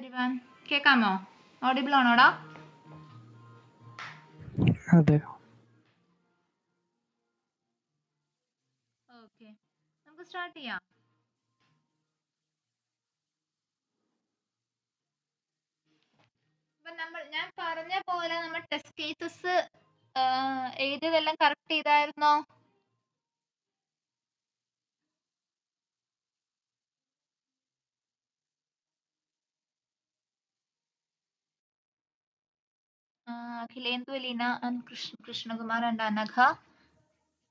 പരിവാൻ കേക്കാമോ? ഓഡിബിൾ ആണോടാ? അതെ. ഓക്കെ, നമുക്ക് സ്റ്റാർട്ട് ചെയ്യാം. അപ്പൊ ഞാൻ പറഞ്ഞ പോലെ നമ്മൾ ടെസ്റ്റ് കേസസ് എഴുതിയതെല്ലാം കറക്റ്റ് ചെയ്തായിരുന്നോ? Akhilendu Leena and Krishnakumar and Anagha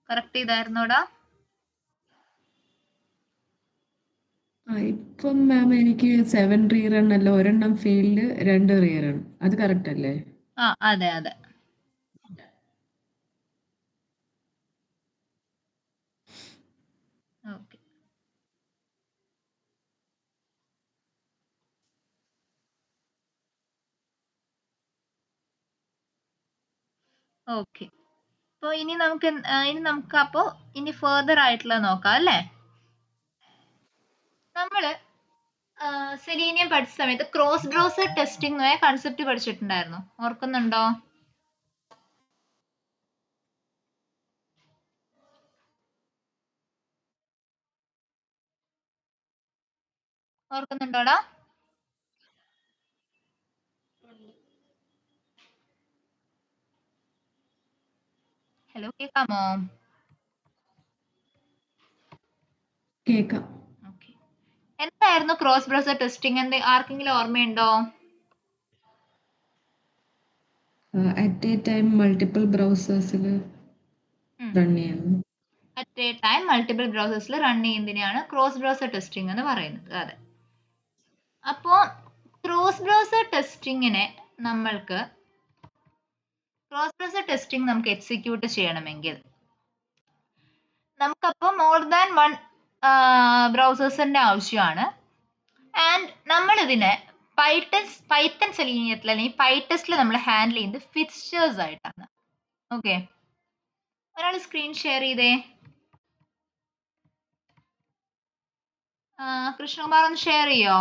correct ചെയ്തായിരുന്നോടാ? ഇപ്പം മാം എനിക്ക് 7 റീറൺ അല്ല, ഒരെണ്ണം ഫെയിൽഡ്, 2 റീറൺ. അത് കറക്റ്റ് അല്ലേ? അതെ അതെ. Okay, okay. അപ്പോൾ ഇനി നമുക്ക് അപ്പോൾ ഇനി ഫർദർ ആയിട്ടുള്ളത് നോക്കാം അല്ലേ? നമ്മള് സെലീനിയം പഠിച്ച സമയത്ത് ക്രോസ് ബ്രൗസർ ടെസ്റ്റിംഗ് കൺസെപ്റ്റ് പഠിച്ചിട്ടുണ്ടായിരുന്നു, ഓർക്കുന്നുണ്ടോ? ഓർക്കുന്നുണ്ടോടാ? ഹലോ, കേക്കാമോ? കേക്കാം. ഓക്കെ, എന്തായിരുന്നു ക്രോസ് ബ്രൗസർ ടെസ്റ്റിംഗ്? ആർക്കെങ്കിലും ഓർമ്മയുണ്ടോ? അറ്റ് എ ടൈം മൾട്ടിപ്പിൾ ബ്രൗസേഴ്സിൽ റൺ ചെയ്യുന്നു. അറ്റ് എ ടൈം മൾട്ടിപ്പിൾ ബ്രൗസേഴ്സിൽ റൺ ചെയ്യുന്നതിനെയാണ് ക്രോസ് ബ്രൗസർ ടെസ്റ്റിംഗ് എന്ന് പറയുന്നത്. അതെ. അപ്പോൾ ക്രോസ് ബ്രൗസർ ടെസ്റ്റിങ്ങിനെ നമുക്ക് എക്സിക്യൂട്ട് ചെയ്യണമെങ്കിൽ നമുക്കപ്പോൾ മോർ ദാൻ 1 ബ്രൗസേഴ്സിന്റെ ആവശ്യമാണ്. ആൻഡ് നമ്മളിതിനെ പൈത്തൺ സെലീനിയത്തിൽ അല്ലെങ്കിൽ പൈറ്റസ്റ്റിൽ നമ്മൾ ഹാൻഡിൽ ചെയ്യുന്നത് ഫിക്സ്ചേഴ്സ് ആയിട്ടാണ്. ഓക്കെ, ഒരാൾ സ്ക്രീൻ ഷെയർ ചെയ്തേ. കൃഷ്ണകുമാർ ഒന്ന് ഷെയർ ചെയ്യോ?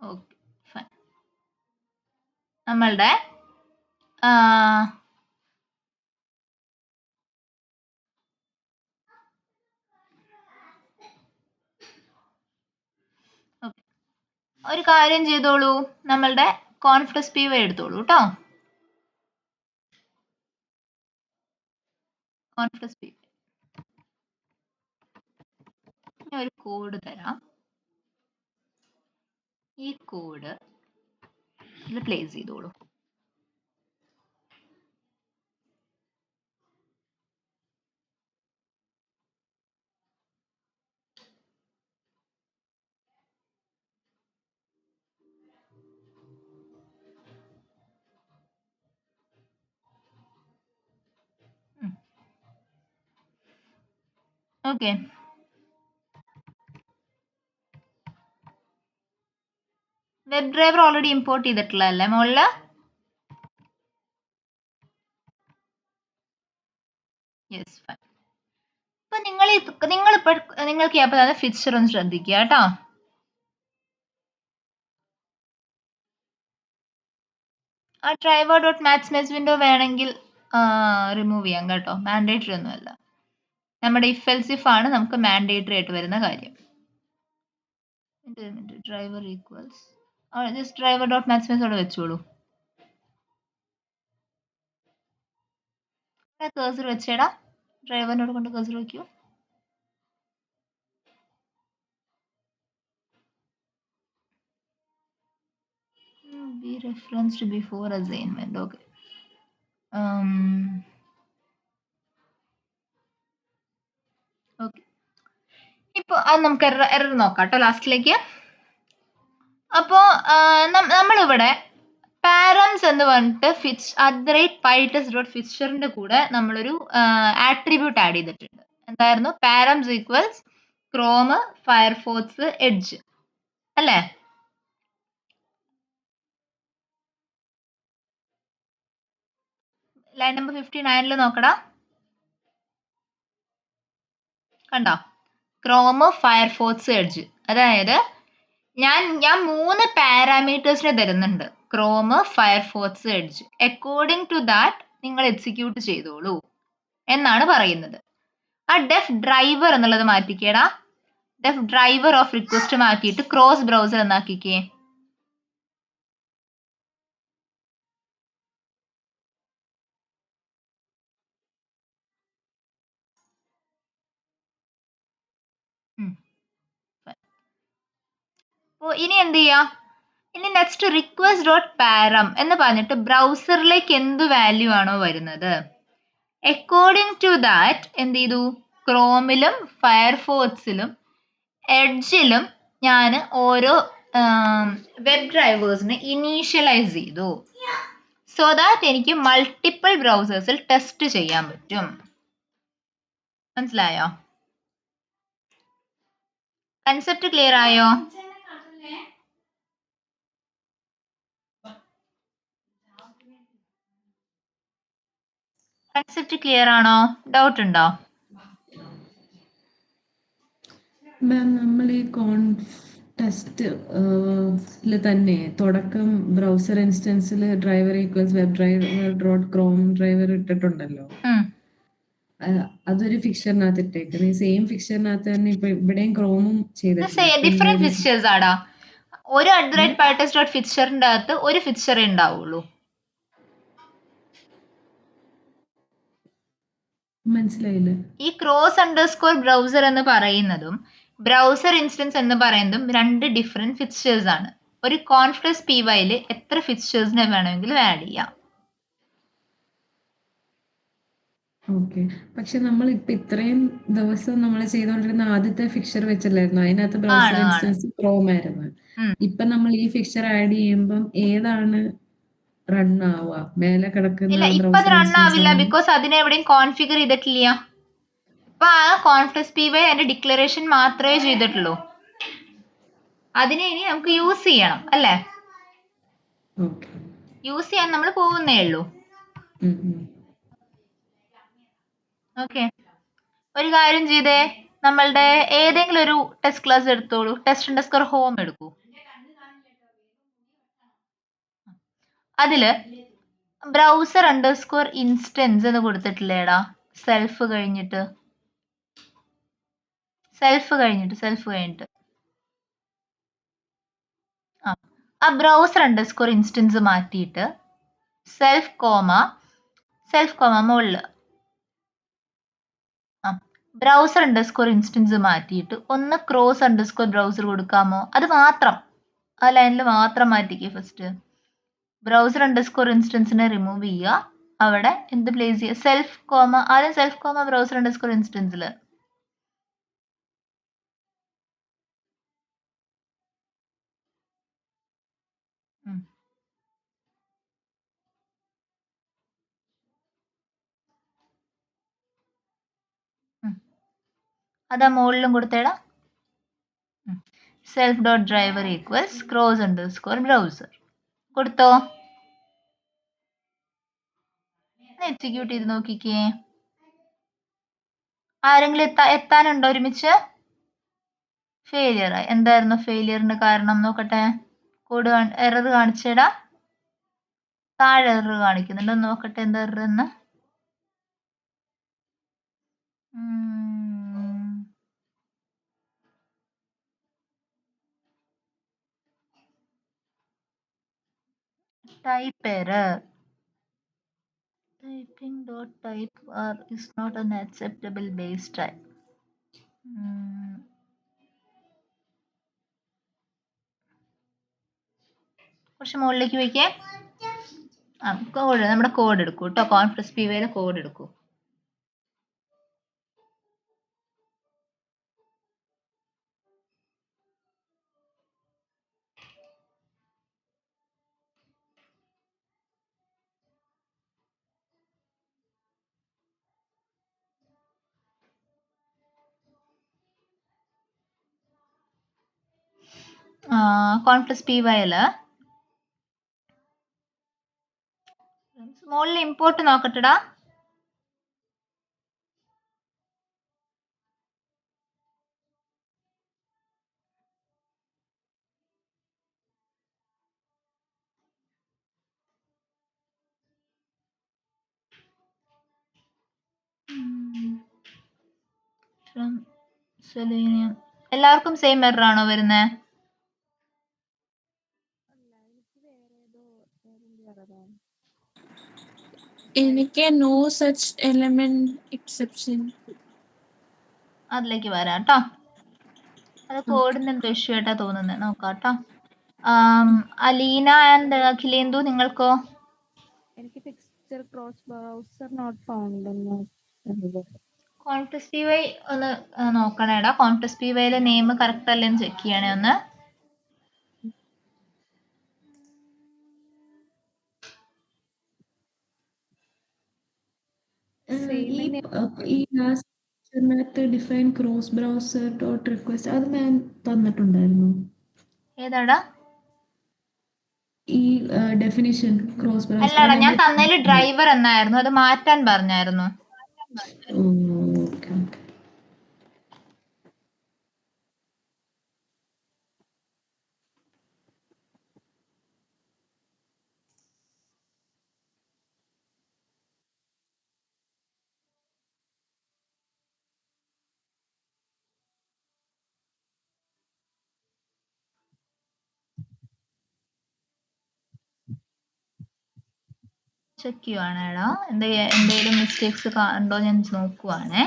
Okay, fine. നമ്മളുടെ ഒരു കാര്യം ചെയ്തോളൂ, നമ്മളുടെ കോൺഫ്ലക്സ് പി വൈ എടുത്തോളൂ കേട്ടോ. കോൺഫ്ലക്സ് പി വൈ ഞാൻ ഒരു കോഡ് തരാം. ഈ കോഡ് ഇതിൽ പ്ലേസ് ചെയ്തോളൂ. Okay, web driver already import ചെയ്തിട്ടുള്ളതല്ലേ മുകളില്? Yes, fine. അപ്പൊ നിങ്ങൾക്ക് അപ്പൊ ഫിക്സ്ചർ ഒന്ന് ശ്രദ്ധിക്കുക കേട്ടോ. ആ ഡ്രൈവർ ഡോട്ട് മാക്സിമൈസ് വിൻഡോ വേണമെങ്കിൽ റിമൂവ് ചെയ്യാം കേട്ടോ, മാൻഡേറ്ററി ഒന്നുമല്ല. നമ്മുടെ ഇഫ് എൽസ് ഇഫ് ആണ് നമുക്ക് മാൻഡേറ്ററി ആയിട്ട് വരുന്ന കാര്യം. Driver equals just driver dot maximise അവിടെ വെച്ചോളൂ. കേസർ വെച്ചേടാ, ഡ്രൈവറിനോട് കൊണ്ട് കേസർ വെക്കൂ. Be referenced before assignment. Okay. Okay, ഇപ്പൊ അത് നമുക്ക് എറർ നോക്കാം കേട്ടോ ലാസ്റ്റിലേക്ക്. അപ്പോ നമ്മളിവിടെ പാരംസ് എന്ന് പറഞ്ഞിട്ട് @pytest.fixture കൂടെ നമ്മളൊരു ആട്രിബ്യൂട്ട് ആഡ് ചെയ്തിട്ടുണ്ട്. എന്തായിരുന്നു? Params equals Chrome Firefox Edge അല്ലേ? ലൈൻ നമ്പർ 59 നോക്കടാ. കണ്ടോ? Chrome Firefox Edge. അതായത് ഞാൻ 3 പാരാമീറ്റേഴ്സിനെ തരുന്നുണ്ട്. Chrome Firefox Edge. According to that നിങ്ങൾ എക്സിക്യൂട്ട് ചെയ്തോളൂ എന്നാണ് പറയുന്നത്. ആ ഡെഫ് ഡ്രൈവർ എന്നുള്ളത് മാറ്റിക്കേടാ. ഡെഫ് ഡ്രൈവർ ഓഫ് റിക്വസ്റ്റ് മാറ്റിയിട്ട് ക്രോസ് ബ്രൗസർ എന്നാക്കിക്കേ. ഇനി എന്ത് ചെയ്യാ? ഇനി നെക്സ്റ്റ് റിക്വസ്റ്റ് ഡോട്ട് പാരം എന്ന് പറഞ്ഞിട്ട് ബ്രൗസറിലേക്ക് എന്ത് വാല്യൂ ആണോ വരുന്നത് അക്കോർഡിംഗ് ടു ദാറ്റ് എന്ത് ചെയ്തു? ക്രോമിലും ഫയർഫോക്സിലും എഡ്ജിലും ഞാൻ ഓരോ വെബ് ഡ്രൈവേഴ്സിനെ ഇനീഷ്യലൈസ് ചെയ്തു. സോ ദാറ്റ് എനിക്ക് മൾട്ടിപ്പിൾ ബ്രൗസേഴ്സിൽ ടെസ്റ്റ് ചെയ്യാൻ പറ്റും. മനസ്സിലായോ? കൺസെപ്റ്റ് ക്ലിയർ ആയോ? കൺസെപ്റ്റ് ക്ലിയർ ആണോ? ഡൗട്ട് ഉണ്ടോ? മാം, നമ്മൾ ഈ ടെസ്റ്റ് തന്നെ തുടക്കം ബ്രൗസർ ഇൻസ്റ്റൻസിൽ driver equals web driver dot Chrome driver ഇട്ടിട്ടുണ്ടല്ലോ. അതൊരു ഫിക്ചറിനകത്ത് ഇട്ടേക്കുന്നത്. ഈ സെയിം ഫിക്ചറിനകത്ത് തന്നെ ഇപ്പൊ ഇവിടെയും ക്രോമും ചെയ്തിട്ടുണ്ട്. ഡിഫറെന്റ് ഫിക്ചേഴ്സ് ആടാ. ഒരു @pytest.fixture അകത്ത് ഒരു ഫിക്ചർ ഉണ്ടാവുള്ളൂ. മനസ്സിലായില്ല. ഈ cross_browser എന്ന് പറയുന്നതും ബ്രൗസർ ഇൻസ്റ്റൻസ് എന്ന് പറയുന്നതും 2 ഡിഫറെന്റ് ഫിക്ചേഴ്സ് ആണ്. ഒരു കോൺഫ്ലക്സ് py എത്ര ഫിക്ചേഴ്സിനെ വേണമെങ്കിലും ആഡ് ചെയ്യാം. ഓക്കെ. പക്ഷെ നമ്മൾ ഇപ്പൊ ഇത്രയും ദിവസം നമ്മൾ ചെയ്തുകൊണ്ടിരുന്ന ആദ്യത്തെ ഫിക്ചർ വെച്ചല്ലായിരുന്നു, അതിനകത്ത് ബ്രൗസർ ഇൻസ്റ്റൻസ് ക്രോം ആയിരുന്നു. ഇപ്പൊ നമ്മൾ ഈ ഫിക്ചർ ആഡ് ചെയ്യുമ്പോൾ ഏതാണ് റൺ ആവുക? മേലെ കിടക്കുന്ന ഇപ്പൊ അത് റൺ ആവില്ല, ബിക്കോസ് അതിനെ എവിടെയും കോൺഫിഗർ ചെയ്തിട്ടില്ല. ഇപ്പൊ ആ കോൺഫ്ലക്സ് py അതിന്റെ ഡിക്ലറേഷൻ മാത്രമേ ചെയ്തിട്ടുള്ളൂ. അതിനെ ഇനി നമുക്ക് യൂസ് ചെയ്യണം അല്ലേ? യൂസ് ചെയ്യാൻ നമ്മൾ പോകുന്നേ ഉള്ളൂ. ഓക്കെ, ഒരു കാര്യം ചെയ്തേ, നമ്മളുടെ ഏതെങ്കിലും ഒരു ടെസ്റ്റ് ക്ലാസ് എടുത്തോളൂ. test_home എടുക്കൂ. അതില് browser_instance എന്ന് കൊടുത്തിട്ടില്ലേടാ? സെൽഫ് കഴിഞ്ഞിട്ട് ആ browser_ ഇൻസ്റ്റൻസ് മാറ്റിയിട്ട് സെൽഫ് കോമ മുകളില് browser_ ഇൻസ്റ്റൻസ് മാറ്റിയിട്ട് ഒന്ന് cross_browser കൊടുക്കാമോ? അത് മാത്രം ആ ലൈനിൽ മാത്രം മാറ്റിക്കേ. ഫസ്റ്റ് browser_ ഇൻസ്റ്റൻസിനെ റിമൂവ് ചെയ്യുക. അവിടെ എന്ത് പ്ലേസ് ചെയ്യുക? Self comma. ആദ്യം സെൽഫ് കോമ browser_ ഇൻസ്റ്റൻസിൽ. അതാ മുകളിലും കൊടുത്തേടാ. self.driver equals cross_browser കൊടുത്തോ? എക്സിക്യൂട്ട് ചെയ്ത് നോക്കിക്കേ. ആരെങ്കിലും എത്താനുണ്ടോ ഒരുമിച്ച്? ഫെയിലിയർ. എന്തായിരുന്നു ഫെയിലിയറിന്റെ കാരണം നോക്കട്ടെ. കോഡ് എറർ കാണിച്ചേടാ. താഴെ എറർ കാണിക്കുന്നുണ്ടോ നോക്കട്ടെ, എന്താ എറർ എന്ന്. Type error. Typing.type is not an acceptable base type. കുറച്ച് മുകളിലേക്ക് വയ്ക്കേ. നമ്മുടെ കോഡ് എടുക്കൂ കേട്ടോ. കോൺഫ്ലക്സ് py കോഡ് എടുക്കൂ. കോൺഫ്ലക്സ് PYL മുകളിൽ ഇമ്പോർട്ട് നോക്കട്ടെടാ. സെലീനിയം എല്ലാവർക്കും സെയിം എറർ ആണോ വരുന്നത്? എനിക്ക് നോ സച്ച് എലമെന്റ് എക്സെപ്ഷൻ. അതിലേക്ക് വരാം കേട്ടോ. അത് കോഡിന് എന്തോ ഇഷ്യൂ ആയിട്ടാ തോന്നുന്നത്. നോക്കാം കേട്ടോ. അലീന ആൻഡ് അഖിലേന്ദു, നിങ്ങൾക്കോ? എനിക്ക് fixture cross browser not found എന്ന്. കോൺഫ്ലക്സ് PY ഒന്ന് നോക്കണേടാ. കോൺഫ്ലക്സ് PYയിലെ നെയിം കറക്റ്റ് അല്ലേന്ന് ചെക്ക് ചെയ്യണേ ഒന്ന്. ഈ last define cross browser dot request അത് ഞാൻ തന്നിട്ടുണ്ടായിരുന്നു. ഏതാടാ ഈ ഡെഫിനിഷൻ ക്രോസ് ബ്രൗസർ? അല്ലടാ, ഞാൻ തന്നതിൽ ഡ്രൈവർ എന്നായിരുന്നു, അത് മാറ്റാൻ പറഞ്ഞായിരുന്നു. ഓക്കെ. ചെക്ക് ചെയ്യുവാണേടാ. എന്തെങ്കിലും മിസ്റ്റേക്സ് ഉണ്ടോ ഞാൻ നോക്കുവാണേ.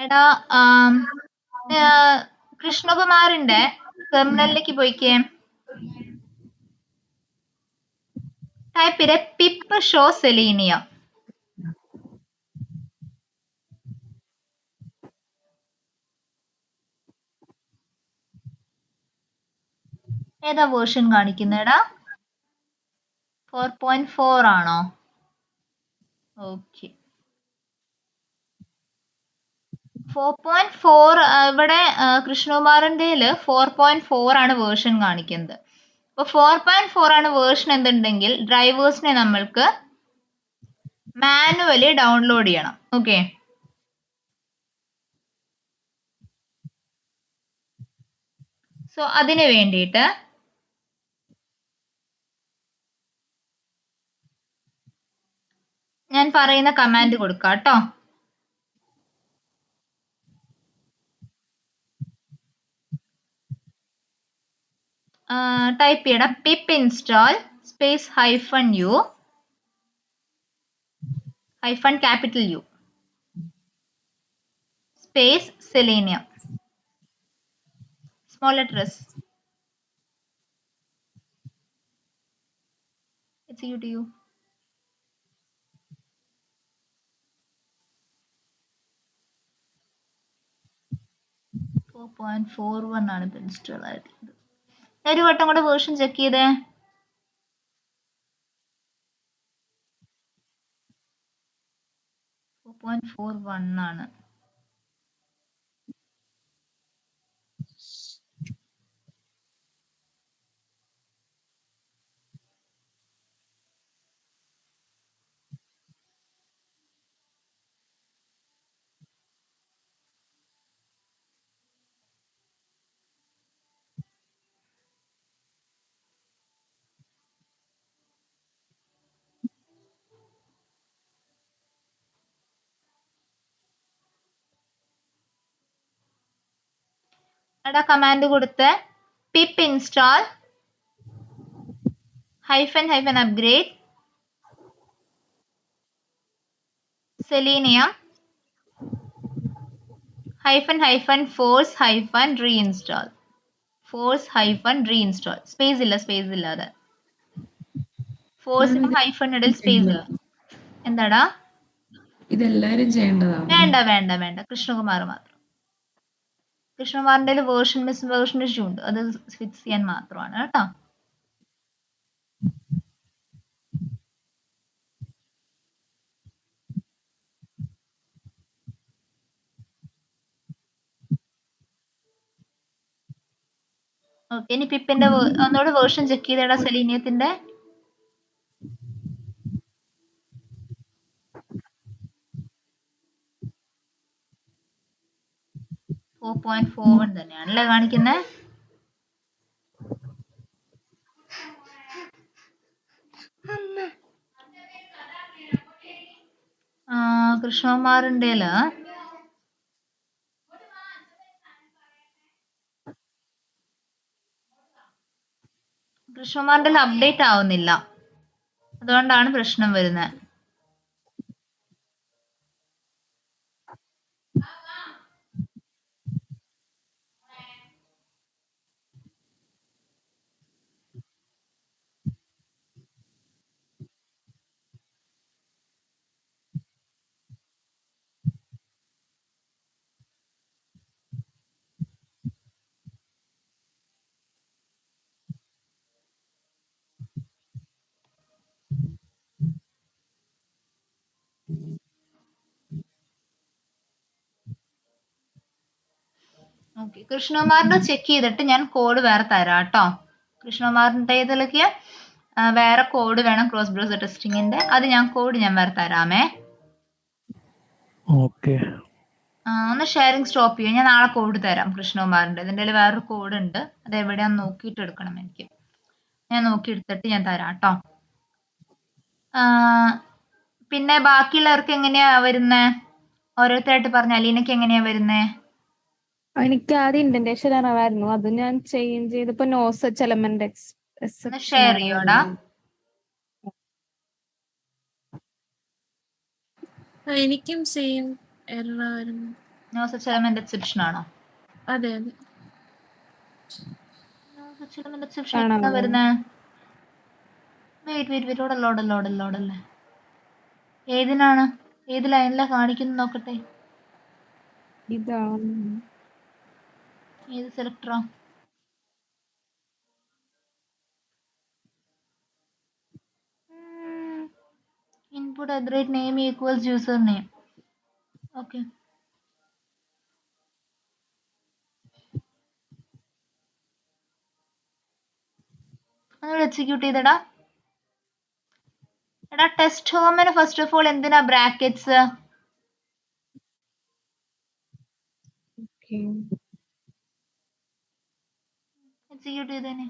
എടാ കൃഷ്ണകുമാറിന്റെ ടെർമിനലിലേക്ക് പോയിക്കേ. ടൈപ്പ് ചെയ്തേ പിപ്പ് ഷോ സെലീനിയം. ഏതാ വേർഷൻ കാണിക്കുന്നേടാ? 4.4 ആണോ? ഓക്കെ. 4.4 ഇവിടെ കൃഷ്ണകുമാറിന്റെ 4.4 ആണ് വേർഷൻ കാണിക്കുന്നത്. അപ്പോൾ 4.4 ആണ് വേർഷൻ എന്തുണ്ടെങ്കിൽ ഡ്രൈവേഴ്സിനെ നമ്മൾക്ക് മാനുവലി ഡൗൺലോഡ് ചെയ്യണം. ഓക്കെ. സോ അതിന് വേണ്ടിയിട്ട് ഞാൻ പറയുന്ന കമാൻഡ് കൊടുക്കാം കേട്ടോ. ടൈപ്പ് ചെയ്യണം pip install space -u capital U space selenium small letters. Execute U. For 4.41 ആണ് ഇത് ഇൻസ്റ്റാൾ ആയിട്ടുള്ളത്. ഒരു വട്ടം കൂടെ വേർഷൻ ചെക്ക് ചെയ്തേ. ആണ്. എടാ കമാൻഡ് കൊടുത്ത് pip install -upgrade selenium -force -reinstall. Force hyphen reinstall. Space ഇല്ല അത്. ഫോഴ്സിനും മാം ഹൈഫൺ ഇടയിൽ സ്പേസ് ഇല്ല. എന്താടാ? ഇതെല്ലാരും ചെയ്യേണ്ടതാണ്. വേണ്ട. കൃഷ്ണകുമാർ മാത്രം. കൃഷ്ണകുമാറിന്റെ വേർഷൻ ഇഷ്യൂ ഉണ്ട്. അത് ഫിക്സ് ചെയ്യാൻ മാത്രമാണ് കേട്ടോ. ഓക്കെ, ഇനി പിപ്പിന്റെ ഒന്നുകൂടെ വേർഷൻ ചെക്ക് ചെയ്തേടാ സെലീനിയത്തിന്റെ. 4.41 തന്നെയാണല്ലേ കാണിക്കുന്നത്. കൃഷ്ണകുമാറിൻ്റെല് അപ്ഡേറ്റ് ആവുന്നില്ല, അതുകൊണ്ടാണ് പ്രശ്നം വരുന്നത്. ഓക്കെ, കൃഷ്ണകുമാറിന്റെ ചെക്ക് ചെയ്തിട്ട് ഞാൻ കോഡ് വേറെ തരാം കേട്ടോ. കൃഷ്ണകുമാറിന്റെ ഇതിലേക്ക് വേറെ കോഡ് വേണം ക്രോസ് ബ്രൗസർ ടെസ്റ്റിങ്ങിന്റെ. അത് കോഡ് ഞാൻ വേറെ തരാമേ. ഓക്കെ, ഒന്ന് ഷെയറിംഗ് സ്റ്റോപ്പ് ചെയ്യും. ഞാൻ നാളെ കോഡ് തരാം കൃഷ്ണകുമാറിന്റെ. ഇതിൻ്റെ വേറൊരു കോഡ് ഉണ്ട്, അത് എവിടെയാന്ന് നോക്കിയിട്ട് എടുക്കണം എനിക്ക്. ഞാൻ നോക്കി എടുത്തിട്ട് ഞാൻ തരാം കേട്ടോ. പിന്നെ ബാക്കിയുള്ളവർക്ക് എങ്ങനെയാ വരുന്നേ? ഓരോരുത്തരായിട്ട് പറഞ്ഞ. അലീനക്ക് എങ്ങനെയാ വരുന്നേ? എനിക്ക് ആദ്യം ഇൻഡന്റേഷൻ അറിവായിരുന്നു, അത് ഞാൻ ചേഞ്ച് ചെയ്തപ്പോ നോ സച്ച് എലമെന്റ് ഷെയർ ചെയ്യോടാ. എനിക്കും സെയിം എറർ ആയിരുന്നു. നോ സച്ച് എലമെന്റ് എക്സെപ്ഷൻ ആണോ? അതെ. നോ സച്ച് എലമെന്റ് എക്സെപ്ഷൻ എങ്ങനെയാ വരുന്നേ? വെയിറ്റ് ഓടല്ലേ. ഏതിനാണ്? ഏത് ലൈനിലാ കാണിക്കുന്നത് നോക്കട്ടെ. ഇതാണ് ഏത് സെലക്ടറാ? Input @name equals user name. Okay, അതൊന്ന് എക്സിക്യൂട്ട് ചെയ്തടാ. എടാ, ടെസ്റ്റ് ഹോമിന് ഫസ്റ്റ് ഓഫ് ഓൾ എന്തിനാ ബ്രാക്കറ്റ്സ്? എക്സിക്യൂട്ട് ചെയ്തേനെ.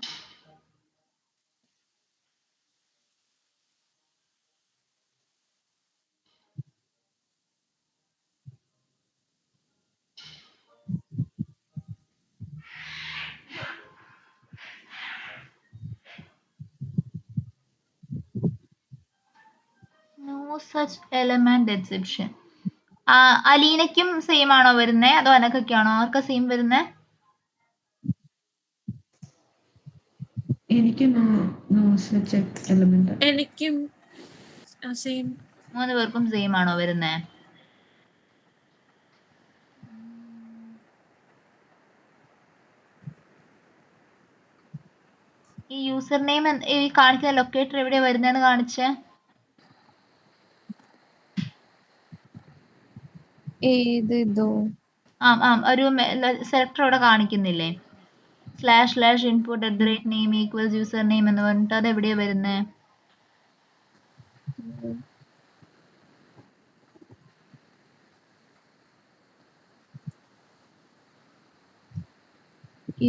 No such element exception. അലീനയ്ക്കും സെയിം ആണോ വരുന്നേ, അതോ അനക്കൊക്കെയാണോ? ആർക്കാ സെയിം വരുന്നേ? എനിക്ക് നോ സച്ച് എലമെന്റ്. എനിക്കും സെയിം. 3 പേർക്കും സെയിം ആണോ വരുന്നേ? ഈ യൂസർ നെയിം ഈ കാണിക്കുന്ന ലൊക്കേറ്റർ എവിടെയാ വരുന്നതെന്ന് കാണിച്ചേ. ഒരു സെലക്ടർ അവിടെ കാണിക്കുന്നില്ലേ? //input @name equals user name എന്ന് പറഞ്ഞിട്ട് അത് എവിടെയാ വരുന്നേ?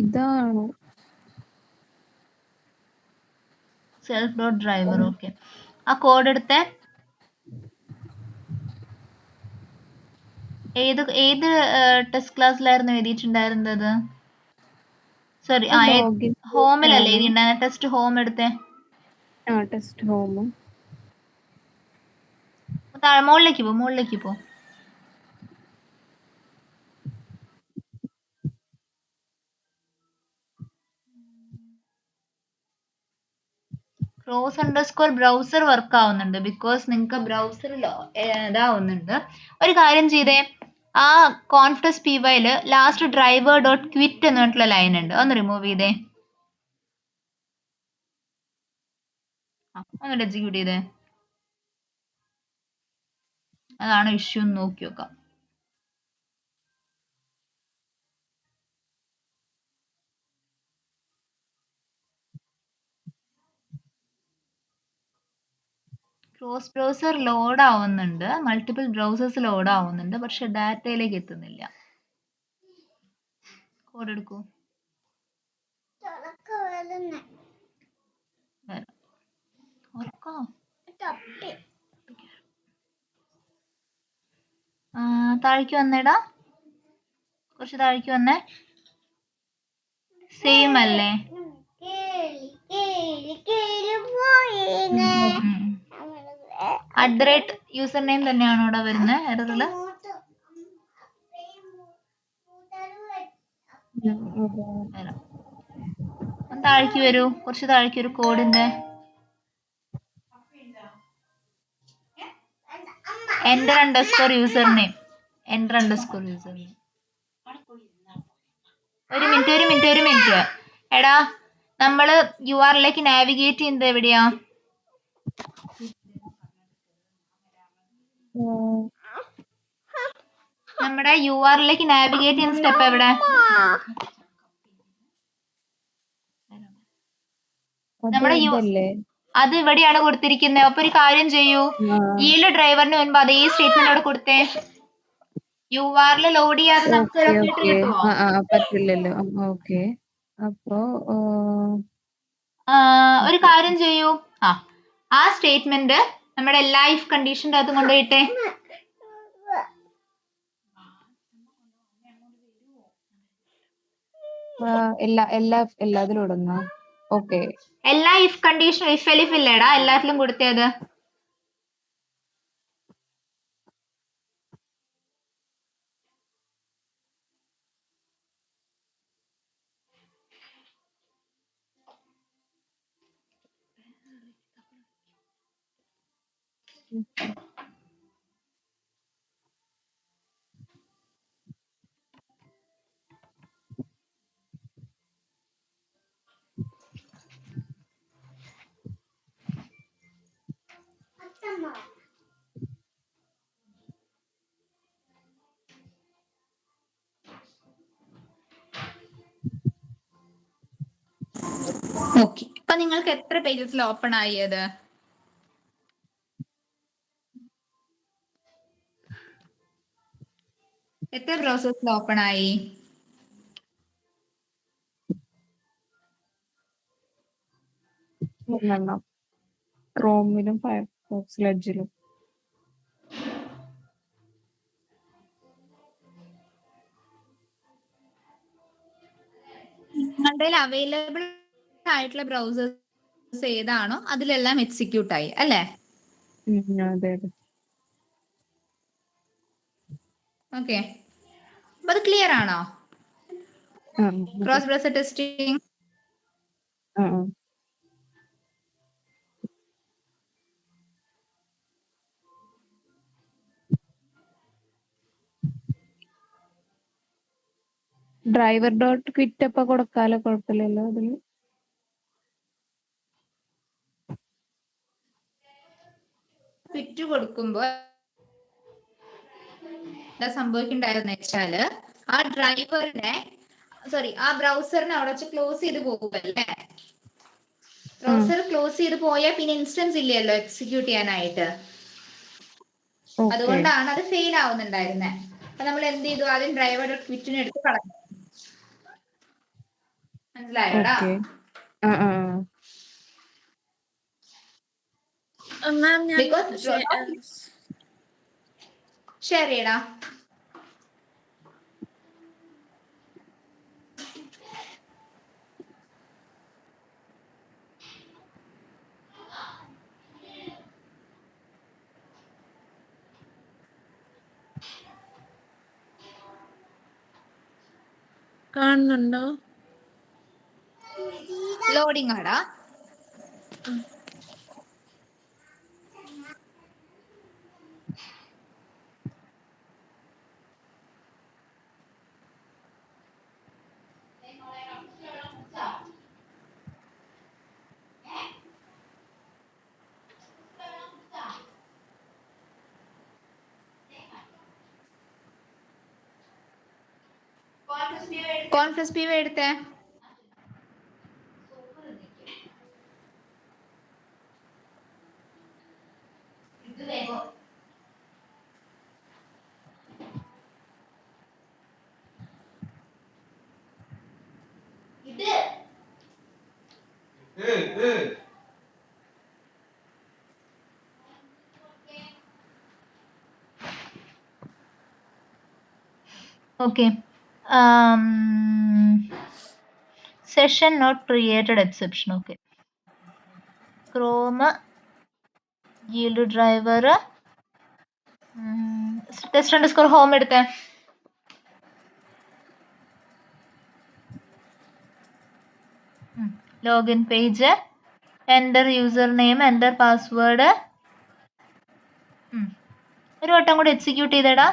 ഇതാണോ? self.driver. ഓക്കെ, ആ കോഡ് എടുത്തേ. ഏത് ടെസ്റ്റ് ക്ലാസ്സിലായിരുന്നു എഴുതിയിട്ടുണ്ടായിരുന്നത്? സോറി, ഹോമിലല്ലേ എഴുതിയിട്ടുണ്ടായിരുന്നത്? ടെസ്റ്റ് ഹോം എടുത്തേ. ടെസ്റ്റ് ഹോം മുകളിലേക്ക് പോ. ബ്രൗസർ വർക്ക് ആവുന്നുണ്ട് ബിക്കോസ് നിങ്ങൾക്ക് ബ്രൗസറിൽ ഇതാവുന്നുണ്ട്. ഒരു കാര്യം ചെയ്തേ, ആ കോൺഫ്ലക്സ് പി വൈയിൽ ലാസ്റ്റ് ഡ്രൈവർ ഡോട്ട് ക്വിറ്റ് എന്ന് പറഞ്ഞിട്ടുള്ള ലൈൻ ഉണ്ട്, ഒന്ന് റിമൂവ് ചെയ്തേ. ഒന്നിട്ട് എക്സിക്യൂട്ട് ചെയ്തേ. അതാണ് ഇഷ്യൂ എന്ന് നോക്കി നോക്കാം. ക്രോസ് ബ്രൗസർ ലോഡ് ആവുന്നുണ്ട്, മൾട്ടിപ്പിൾ ബ്രൗസേഴ്സ് ലോഡ് ആവുന്നുണ്ട്, പക്ഷെ ഡാറ്റയിലേക്ക് എത്തുന്നില്ല. കോഡ് എടുക്കൂ. താഴേക്ക് വന്നേടാ, കുറച്ച് താഴേക്ക് വന്നേ. സെയിം അല്ലേ? യൂസർ നെയിം തന്നെയാണോ ഇവിടെ വരുന്നത് എററില്? താഴേക്ക് വരൂ, കുറച്ച് താഴേക്ക് വരൂ. കോഡിന്റെ എന്റർ അണ്ടർസ്കോർ യൂസർ നെയിം. ഒരു മിനിറ്റ്. എടാ, നമ്മള് URL-ലേക്ക് നാവിഗേറ്റ് ചെയ്യുന്നത് എവിടെയാ? നമ്മുടെ URL-ലേക്ക് നാവിഗേറ്റ് ചെയ്യുന്ന സ്റ്റെപ്പ് എവിടെ? നമ്മുടെ അത് ഇവിടെയാണ് കൊടുത്തിരിക്കുന്നത്. അപ്പൊ ഒരു കാര്യം ചെയ്യൂ, ഈല് ഡ്രൈവറിന് മുൻപ് അതേ സ്റ്റേറ്റ്മെന്റ് അവിടെ കൊടുത്തേ. URL ലോഡ് ചെയ്യാതെ നമുക്ക് കിട്ടുമോ? പറ്റില്ലല്ലോ. ഓക്കെ, അപ്പോ ഒരു കാര്യം ചെയ്യൂ, ആ സ്റ്റേറ്റ്മെന്റ് നമ്മുടെ എല്ലാ ഇഫ് കണ്ടീഷന്റെ അകത്ത് കൊണ്ടുപോയിട്ടെ. എല്ലാത്തിലും ഇടുന്ന. ഓക്കെ, എല്ലാ ഇഫ് കണ്ടീഷൻ ഇഫ് എലിഫ് ഇല്ലേടാ, എല്ലാത്തിലും കൊടുത്തേത്. ഓക്കെ, ഇപ്പൊ നിങ്ങൾക്ക് എത്ര പേജസിൽ ഓപ്പൺ ആയത്? എത്ര ബ്രൗസേഴ്സിൽ ഓപ്പൺ ആയി? ക്രോമിലും ഫയർഫോക്സിലും എഡ്ജിലും. നിങ്ങളുടെ അവൈലബിൾ ആയിട്ടുള്ള ബ്രൗസേഴ്സ് ഏതാണോ അതിലെല്ലാം എക്സിക്യൂട്ട് ആയി അല്ലേ? അതെ. ഓക്കെ, അപ്പൊ അത് ക്ലിയർ ആണോ? Cross browser testing. Driver dot quit അപ്പൊ കൊടുക്കാലോ, കുഴപ്പമില്ലല്ലോ അതില്. ക്വിറ്റ് കൊടുക്കുമ്പോ എന്താ സംഭവിക്കണ്ടായെന്ന് വെച്ചാല് ആ ഡ്രൈവറിനെ ആ ബ്രൗസറിനെ അവിടെ വെച്ച് ക്ലോസ് ചെയ്ത് പോകുമല്ലേ. ബ്രൗസർ ക്ലോസ് ചെയ്ത് പോയാൽ പിന്നെ ഇൻസ്റ്റൻസ് ഇല്ലല്ലോ എക്സിക്യൂട്ട് ചെയ്യാനായിട്ട്. അതുകൊണ്ടാണ് അത് ഫെയിൽ ആവുന്നുണ്ടായിരുന്നത്. അപ്പൊ നമ്മൾ എന്ത് ചെയ്തു, ആദ്യം ഡ്രൈവർ ഡോട്ട് ക്വിറ്റിനെ എടുത്ത് കളഞ്ഞു. മനസ്സിലായോടാ? ഷെയർ ചെയ്യടാ. കാണുന്നുണ്ടോ? ലോഡിംഗ് ആടാ. കോൺഫ്ലക്സ് പി വൈ എടുത്തേ. Okay. Session not created exception. Okay. Chrome yield driver test underscore home എടുത്തേ. Login page, enter username, enter password. ഒരു വട്ടം കൂടി എക്സിക്യൂട്ട് ചെയ്തേടാ.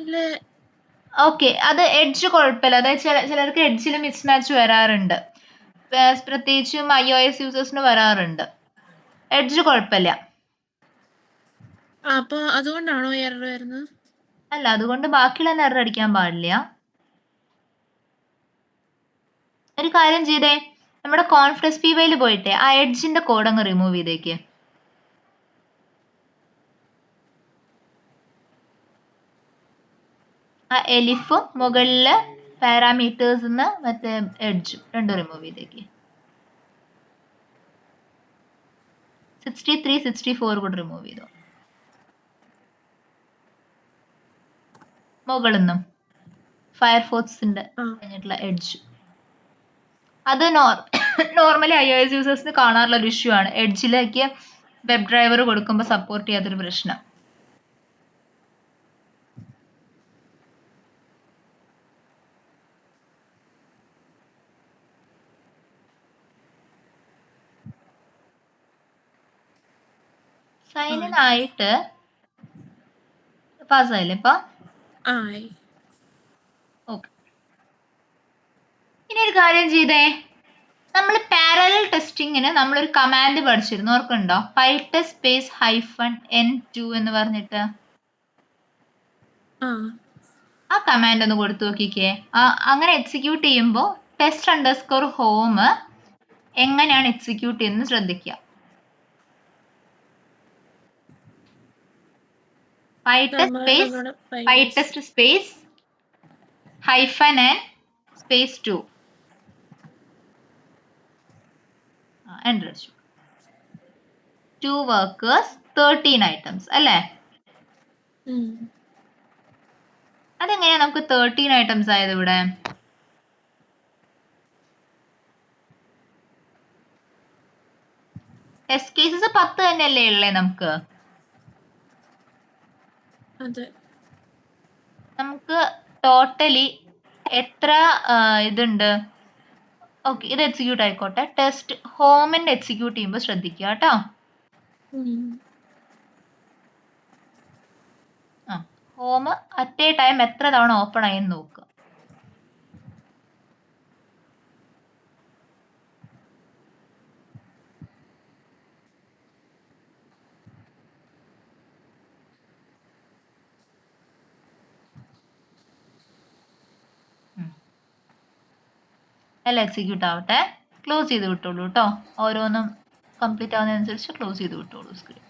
ഇല്ല. ഓക്കെ, അത് എഡ്ജ് കുഴപ്പമില്ല. അതായത് ചിലർക്ക് എഡ്ജിൽ മിസ്മാച്ച് വരാറുണ്ട്, പ്രത്യേകിച്ചും iOS യൂസേഴ്സിന് വരാറുണ്ട്. എഡ്ജ് കുഴപ്പമില്ല. അപ്പൊ അതുകൊണ്ടാണോ എറർ വരുന്നത്? അല്ല, അതുകൊണ്ട് ബാക്കിയുള്ള എറർ അടിക്കാൻ പാടില്ല. ഒരു കാര്യം ചെയ്തേ, നമ്മുടെ കോൺഫ്ലക്സ് പി വൈയിൽ പോയിട്ട് ആ എഡ്ജിന്റെ കോഡ് അങ്ങ് റിമൂവ് ചെയ്തേക്ക്. ആ എലിഫും മുകളില് പാരാമീറ്റേഴ്സ് മറ്റേ എഡ്ജും രണ്ടും റിമൂവ് ചെയ്തേക്ക്. 63, 64 കൂടെ റിമൂവ് ചെയ്തോ. മുകളിൽ നിന്നും ഫയർഫോക്സിന്റെ കഴിഞ്ഞിട്ടുള്ള എഡ്ജ്. അത് നോർമലി iOS യൂസേഴ്സിന് കാണാറുള്ള ഒരു ഇഷ്യൂ ആണ്. എഡ്ജിലേക്ക് വെബ് ഡ്രൈവർ കൊടുക്കുമ്പോൾ സപ്പോർട്ട് ചെയ്യാത്തൊരു പ്രശ്നം. സൈൻ ഇൻ ആയിട്ട് പാസ്സായില്ലേ ഇപ്പൊ? ഓക്കെ. ഇനി ഒരു കാര്യം ചെയ്തേ, നമ്മൾ പാരലൽ ടെസ്റ്റിങ്ങിന് നമ്മളൊരു കമാൻഡ് പഠിച്ചിരുന്നു, ഓർക്കുന്നുണ്ടോ? pytest സ്പേസ് -n2 എന്ന് പറഞ്ഞിട്ട്. ആ കമാൻഡ് ഒന്ന് കൊടുത്തു നോക്കിക്കേ. അങ്ങനെ എക്സിക്യൂട്ട് ചെയ്യുമ്പോൾ ടെസ്റ്റ് അണ്ടർസ്കോർ ഹോം എങ്ങനെയാണ് എക്സിക്യൂട്ട് ചെയ്യുന്നത് ശ്രദ്ധിക്കുക. pytest space -n space 2 enter അടിച്ചു. 2 വർക്കേഴ്സ് 13 items അല്ലേ? അതെങ്ങനെയാ നമുക്ക് 13 items ആയത് ഇവിടെ? ടെസ്റ്റ് കേസസ് 10 തന്നെയല്ലേ ഉള്ളേ നമുക്ക്? നമുക്ക് ടോട്ടലി എത്ര ഇതുണ്ട്? ഓക്കെ, ഇത് എക്സിക്യൂട്ട് ആയിക്കോട്ടെ. ടെസ്റ്റ് ഹോമിന്റെ എക്സിക്യൂട്ട് ചെയ്യുമ്പോൾ ശ്രദ്ധിക്കുക കേട്ടോ. ഹോം അറ്റ് എ ടൈം എത്ര തവണ ഓപ്പൺ ആയെന്ന് നോക്കുക. എല്ലാം എക്സിക്യൂട്ട് ആവട്ടെ. ക്ലോസ് ചെയ്ത് വിട്ടോളൂ കേട്ടോ. ഓരോന്നും കംപ്ലീറ്റ് ആവുന്നതനുസരിച്ച് ക്ലോസ് ചെയ്ത് വിട്ടോളൂ സ്ക്രീൻ.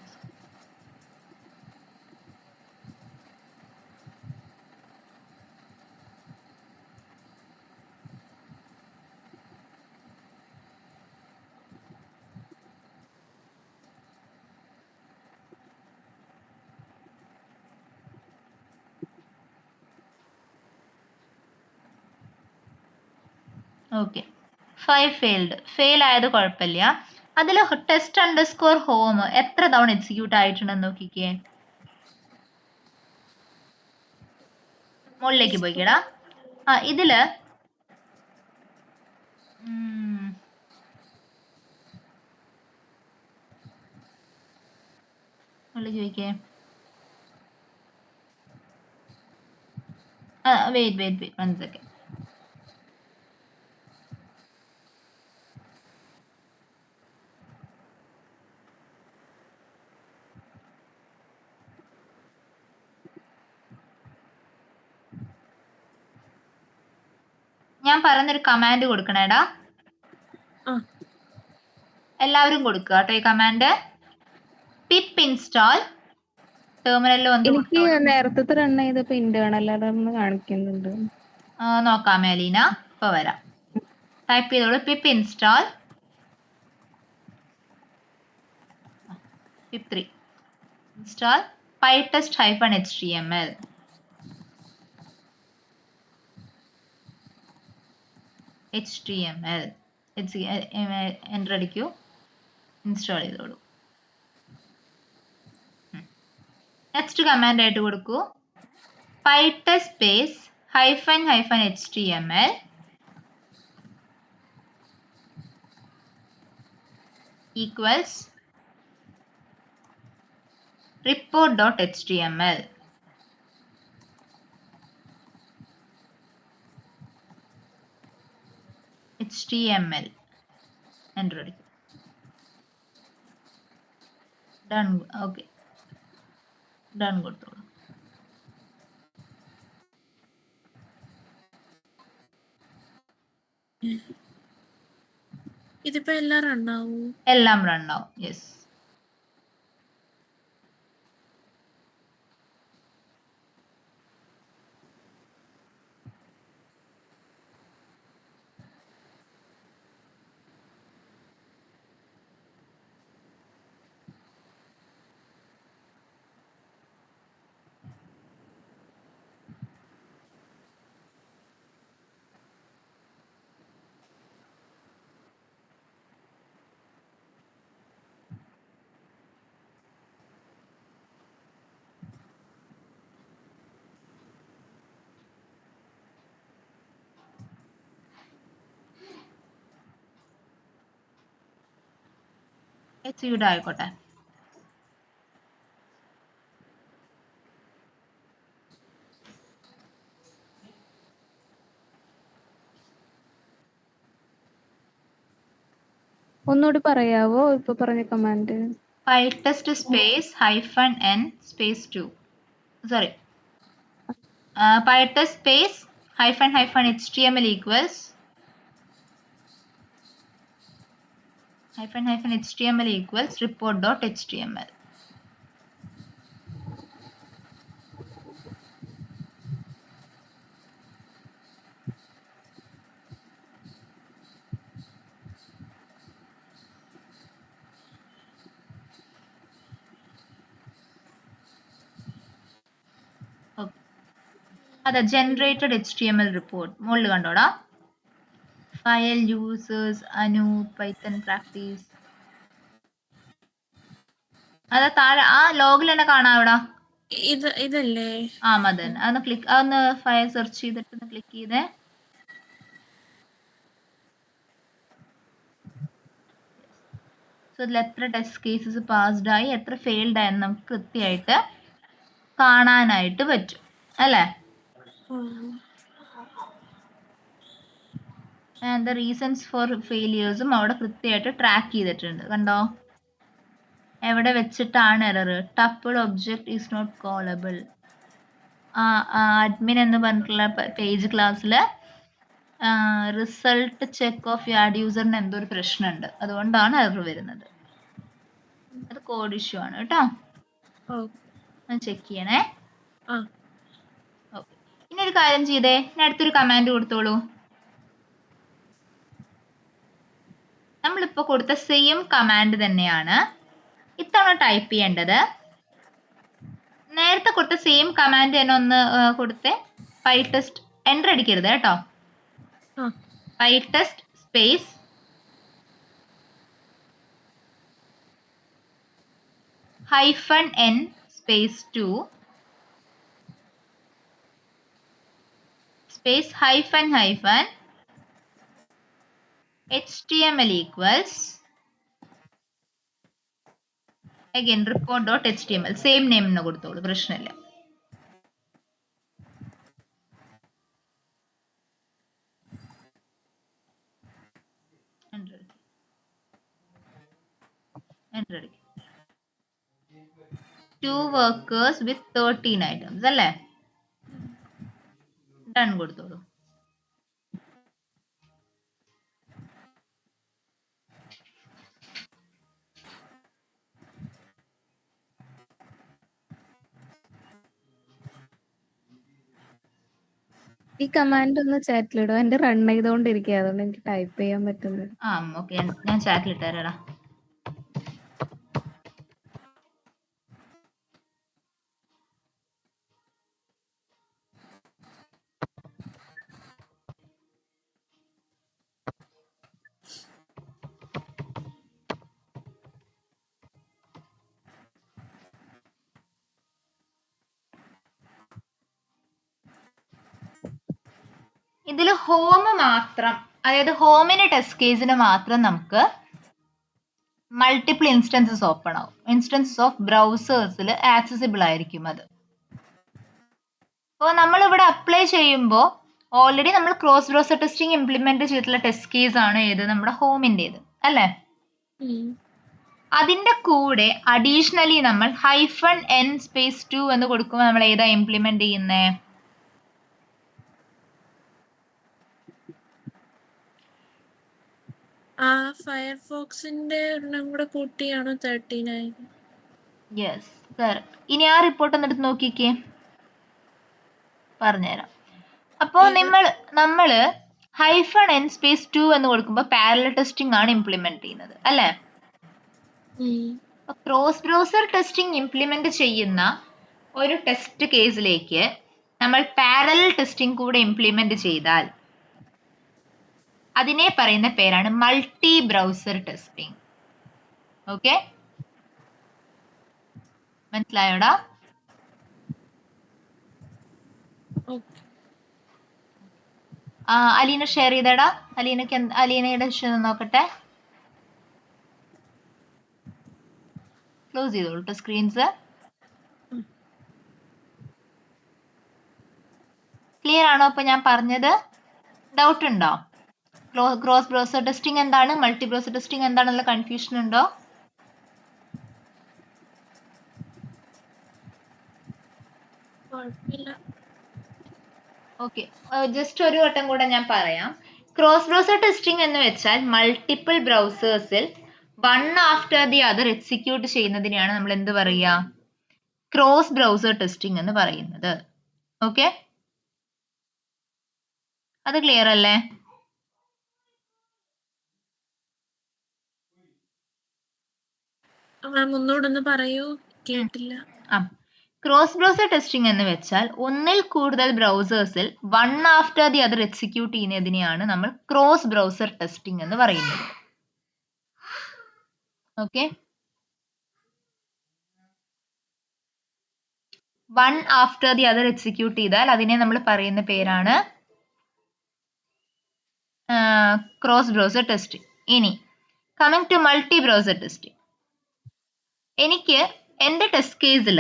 Okay, 5 failed. ഫെയിൽ ആയത് കുഴപ്പമില്ല. അതിൽ ടെസ്റ്റ് അണ്ടർസ്കോർ ഹോം എത്ര തവണ എക്സിക്യൂട്ട് ആയിട്ടുണ്ടെന്ന് നോക്കിക്കേ. മുകളിലേക്ക് പോയിക്കടാ. ഇതില് മുകളിലേക്ക് പോയിക്കേ. Wait 1 second. ഞാൻ പറഞ്ഞൊരു കമാൻഡ് കൊടുക്കണേടാ. ആ. എല്ലാവരും കൊടുക്കുക കേട്ടോ ഈ കമാൻഡ്. പിപ്പ് ഇൻസ്റ്റാൾ ടെർമിനലിൽ വന്ന് എനിക്ക് നേരത്തെ റൺ ചെയ്തപ്പോ ഇന്റേണൽ എറർ കാണിക്കുന്നുണ്ട്. നോക്കാം അലീന, ഇപ്പൊ വരാം. ടൈപ്പ് ചെയ്തോളൂ pip install pip3 install pytest-html. Enter അടിക്കൂ, ഇൻസ്റ്റാൾ ചെയ്തോളൂ. നെക്സ്റ്റ് കമാൻഡ് ആയിട്ട് കൊടുക്കൂ pytest space -html equals report.html. HTML enter അടിക്കും. ഡൺ. ഓക്കെ, ഡൺ കൊടുത്തോളൂ. ഇതിപ്പോ എല്ലാം റണ്ണാവൂ? എല്ലാം റൺ ആവും. യെസ്. എക്സിക്യൂട്ട് ആയിക്കോട്ടെ. ഒന്നുകൂടി പറയാവോ ഇപ്പൊ പറഞ്ഞ command? pytest space -n space 2 sorry pytest space -html equals -html equals report.html. അതെ, ജനറേറ്റഡ് HTML റിപ്പോർട്ട് മുകളിൽ കണ്ടോടാ. File users Anu Python practice. അതാ താഴെ ആ ലോഗിൽ തന്നെ കാണാം അവിടെ. ഇതല്ലേ? ആ മതൻ. അതൊന്ന് ക്ലിക്ക്, അതൊന്ന് ഫയൽ സെർച്ച് ചെയ്തിട്ട് ഒന്ന് ക്ലിക്ക് ചെയ്തേ. സോ ഇതിൽ എത്ര ടെസ്റ്റ് കേസസ് പാസ്ഡ് ആയി, എത്ര ഫെയിൽഡ് ആയെന്ന് നമുക്ക് കൃത്യമായിട്ട് കാണാനായിട്ട് പറ്റും അല്ലേ? ആൻഡ് ദ റീസൺസ് ഫോർ ഫെയിലിയേഴ്സും അവിടെ കൃത്യമായിട്ട് ട്രാക്ക് ചെയ്തിട്ടുണ്ട്. കണ്ടോ എവിടെ വെച്ചിട്ടാണ് error. Tuple object is not callable. Admin എന്ന് പറഞ്ഞിട്ടുള്ള പേജ് ക്ലാസ്സിൽ റിസൾട്ട് ചെക്ക് ഓഫ് ആഡ് യൂസറിന് എന്തോ ഒരു പ്രശ്നമുണ്ട്, അതുകൊണ്ടാണ് എറർ വരുന്നത്. അത് കോഡ് ഇഷ്യൂ ആണ് കേട്ടോ. ചെക്ക് ചെയ്യണേ. ഓക്കെ, ഇനി ഒരു കാര്യം ചെയ്തേ, ഇനി അടുത്തൊരു കമാൻഡ് കൊടുത്തോളൂ. നമ്മളിപ്പോൾ കൊടുത്ത സെയിം കമാൻഡ് തന്നെയാണ് ഇത്തവണ ടൈപ്പ് ചെയ്യേണ്ടത്. നേരത്തെ കൊടുത്ത സെയിം കമാൻഡ് തന്നെ ഒന്ന് കൊടുത്തേ. pytest എൻ്റർ അടിക്കരുത് കേട്ടോ. pytest space -n space 2 space -html equals again report.html. Same name എന്ന് കൊടുത്തോളൂ, പ്രശ്നമില്ല. enter 2 workers with 13 items അല്ലേ? ഡൺ കൊടുത്തോളൂ. ഈ കമാൻഡ് ഒന്ന് ചാറ്റിലിടും. എന്റെ റൺ ചെയ്തോണ്ടിരിക്കുക, അതുകൊണ്ട് എനിക്ക് ടൈപ്പ് ചെയ്യാൻ പറ്റുന്നില്ല. ഓക്കെ, ഞാൻ ചാറ്റിൽ ഇട്ടുതരാടാ. ഇതിൽ ഹോം മാത്രം, അതായത് ഹോമിന്റെ ടെസ്റ്റ് കേസിന് മാത്രം നമുക്ക് മൾട്ടിപ്പിൾ ഇൻസ്റ്റൻസസ് ഓപ്പൺ ആവും. ഇൻസ്റ്റൻസസ് ഓഫ് ബ്രൗസേഴ്സിൽ ആക്സസിബിൾ ആയിരിക്കും അത്. അപ്പോൾ നമ്മൾ ഇവിടെ അപ്ലൈ ചെയ്യുമ്പോൾ ഓൾറെഡി നമ്മൾ ക്രോസ് ബ്രൗസർ ടെസ്റ്റിംഗ് ഇംപ്ലിമെന്റ് ചെയ്തിട്ടുള്ള ടെസ്റ്റ് കേസ് ആണ് ഏത്, നമ്മുടെ ഹോമിൻ്റെത് അല്ലേ? അതിന്റെ കൂടെ അഡീഷണലി നമ്മൾ -n(2) എന്ന് കൊടുക്കുമ്പോൾ നമ്മൾ ഏതാ ഇംപ്ലിമെന്റ് ചെയ്യുന്നേ? ആ ഫയർഫോക്സിന്റെ ഒരെണ്ണം കൂടെ കൂട്ടിയാണോ 39? Yes, correct. ഇനി ആ റിപ്പോർട്ട് ഒന്ന് എടുത്ത് നോക്കിക്കേ, പറഞ്ഞുതരാം. അപ്പോൾ നമ്മള് -n(2) എന്ന് കൊടുക്കുമ്പോൾ പാരലൽ ടെസ്റ്റിംഗ് ആണ് ഇംപ്ലിമെന്റ് ചെയ്യുന്നത് അല്ലേ? ക്രോസ് ബ്രൗസർ ടെസ്റ്റിംഗ് ഇംപ്ലിമെന്റ് ചെയ്യുന്ന ഒരു ടെസ്റ്റ് കേസിലേക്ക് നമ്മൾ പാരലൽ ടെസ്റ്റിംഗ് കൂടെ ഇംപ്ലിമെന്റ് ചെയ്താൽ അതിനെ പറയുന്ന പേരാണ് മൾട്ടി ബ്രൗസർ ടെസ്റ്റിംഗ്. ഓക്കെ, മനസ്സിലായോടാ? അലീന ഷെയർ ചെയ്തടാ. അലീനയുടെ നോക്കട്ടെ. ക്ലോസ് ചെയ്തോളൂ സ്ക്രീൻസ്. ക്ലിയർ ആണോ അപ്പൊ ഞാൻ പറഞ്ഞത്? ഡൗട്ട് ഉണ്ടോ? ക്രോസ് ബ്രൗസർ ടെസ്റ്റിംഗ് എന്താണ്, മൾട്ടി ബ്രൗസർ ടെസ്റ്റിംഗ് എന്താണെന്നുള്ള കൺഫ്യൂഷൻ ഉണ്ടോ? ഓക്കെ, ജസ്റ്റ് ഒരു വട്ടം കൂടെ ഞാൻ പറയാം. ക്രോസ് ബ്രൗസർ ടെസ്റ്റിംഗ് എന്ന് വെച്ചാൽ മൾട്ടിപ്പിൾ ബ്രൗസേഴ്സിൽ one after the other execute ചെയ്യുന്നതിനെയാണ് നമ്മൾ എന്ത് പറയുക? ക്രോസ് ബ്രൗസർ ടെസ്റ്റിംഗ് എന്ന് പറയുന്നത്. ഓക്കെ, അത് ക്ലിയർ അല്ലേ? ഒന്നുകൂടെ പറയൂ, കേട്ടില്ല. ക്രോസ് ബ്രൗസർ ടെസ്റ്റിംഗ് എന്ന് വെച്ചാൽ ഒന്നിൽ കൂടുതൽ ബ്രൗസേഴ്സിൽ one after the other execute ചെയ്യുന്നതിനെയാണ് നമ്മൾ ക്രോസ് ബ്രൗസർ ടെസ്റ്റിംഗ് എന്ന് പറയുന്നത്. Okay, one after the other execute ചെയ്താൽ അതിനെ നമ്മൾ പറയുന്ന പേരാണ് ക്രോസ് ബ്രൗസർ ടെസ്റ്റിംഗ്. ഇനി coming to multi browser testing. എനിക്ക് എൻ്റെ ടെസ്റ്റ് കേസിൽ